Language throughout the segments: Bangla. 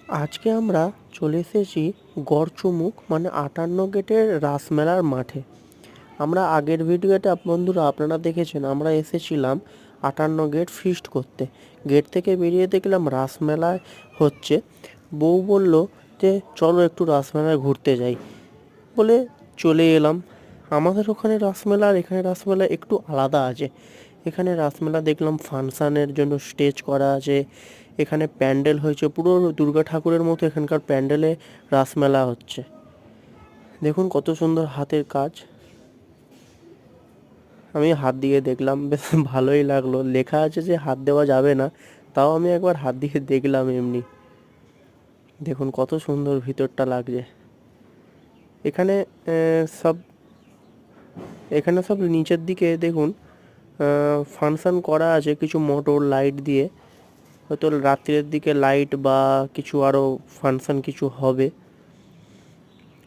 আজকে আমরা চলে এসেছি গড়চুমুক মানে ৫৮ গেটের রাসমেলার মাঠে। আমরা আগের ভিডিওতে বন্ধুরা আপনারা দেখেছেন আমরা এসেছিলাম ৫৮ গেট ফিস্ট করতে। গেট থেকে বেরিয়ে দেখলাম রাসমেলায় হচ্ছে। বউ বলল যে চলো একটু রাসমেলায় ঘুরতে যাই বলে চলে এলাম। আমাদের ওখানে রাসমেলা আর এখানে রাসমেলা একটু আলাদা আছে। এখানে রাসমেলা দেখলাম ফাংশানের জন্য স্টেজ করা আছে, এখানে প্যান্ডেল হয়েছে পুরো দুর্গা ঠাকুরের মতো। এখানকার প্যান্ডেলে রাসমেলা হচ্ছে, দেখুন কত সুন্দর হাতের কাজ। আমি হাত দিয়ে দেখলাম, বেশ ভালোই লাগলো। লেখা আছে যে হাত দেওয়া যাবে না, তাও আমি একবার হাত দিয়ে দেখলাম এমনি। দেখুন কত সুন্দর ভিতরটা লাগছে। এখানে সব এখানে সব নিচের দিকে দেখুন ফাংশান করা আছে কিছু মোটর লাইট দিয়ে। হয়তো রাত্রের দিকে লাইট বা কিছু আরও ফাংশান কিছু হবে।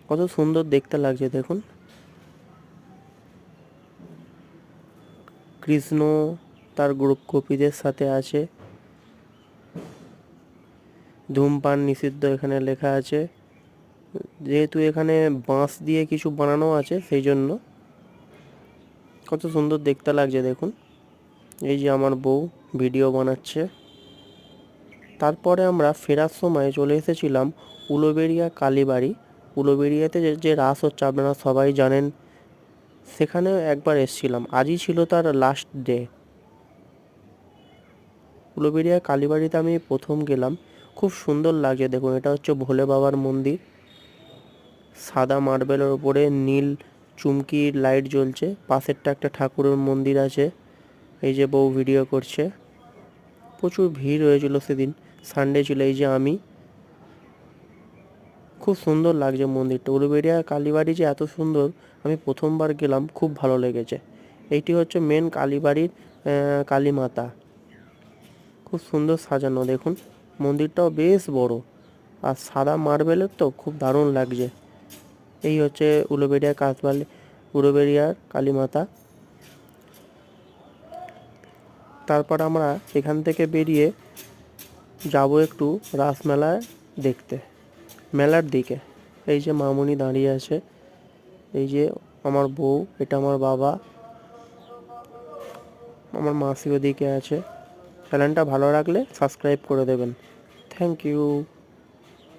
কত সুন্দর দেখতে লাগছে দেখুন। কৃষ্ণ তার গ্রুপ কপিদের সাথে আছে। ধূমপান নিষিদ্ধ এখানে লেখা আছে, যেহেতু এখানে বাঁশ দিয়ে কিছু বানানো আছে সেই জন্য। কত সুন্দর দেখতে লাগছে দেখুন। এই যে আমার বউ ভিডিও বানাচ্ছে। তারপরে আমরা ফেরার সময় চলে এসেছিলাম উলুবেড়িয়া কালীবাড়ি। উলুবেড়িয়াতে যে রাস হচ্ছে আপনারা সবাই জানেন, সেখানেও একবার এসেছিলাম। আজই ছিল তার লাস্ট ডে। উলুবেড়িয়া কালীবাড়িতে আমি প্রথম গেলাম, খুব সুন্দর লাগছে দেখুন। এটা হচ্ছে ভোলে বাবার মন্দির। সাদা মার্বেলের ওপরে নীল চুমকির লাইট জ্বলছে। পাশেরটা একটা ঠাকুরের মন্দির আছে। এই যে বউ ভিডিও করছে। প্রচুর ভিড় হয়েছিল সেদিন, সানডে ছিল। এই যে আমি, খুব সুন্দর লাগছে মন্দিরটা। উলুবেড়িয়া কালীবাড়ি যে এত সুন্দর, আমি প্রথমবার গেলাম, খুব ভালো লেগেছে। এইটি হচ্ছে মেন কালীবাড়ির কালী মাতা। খুব সুন্দর সাজানো দেখুন। মন্দিরটাও বেশ বড় আর সাদা মার্বেলের, তো খুব দারুণ লাগছে। এই হচ্ছে উলুবেড়িয়ার কালী মাতা। তারপর আমরা এখান থেকে বেরিয়ে যাব একটু রাসমেলায় দেখতে, মেলার দিকে। এই যে মামুনি দাঁড়িয়ে আছে, এই যে আমার বউ, এটা আমার বাবা, আমার মাসি ওদিকে আছে। চ্যানেলটা ভালো লাগলে সাবস্ক্রাইব করে দেবেন। Thank you.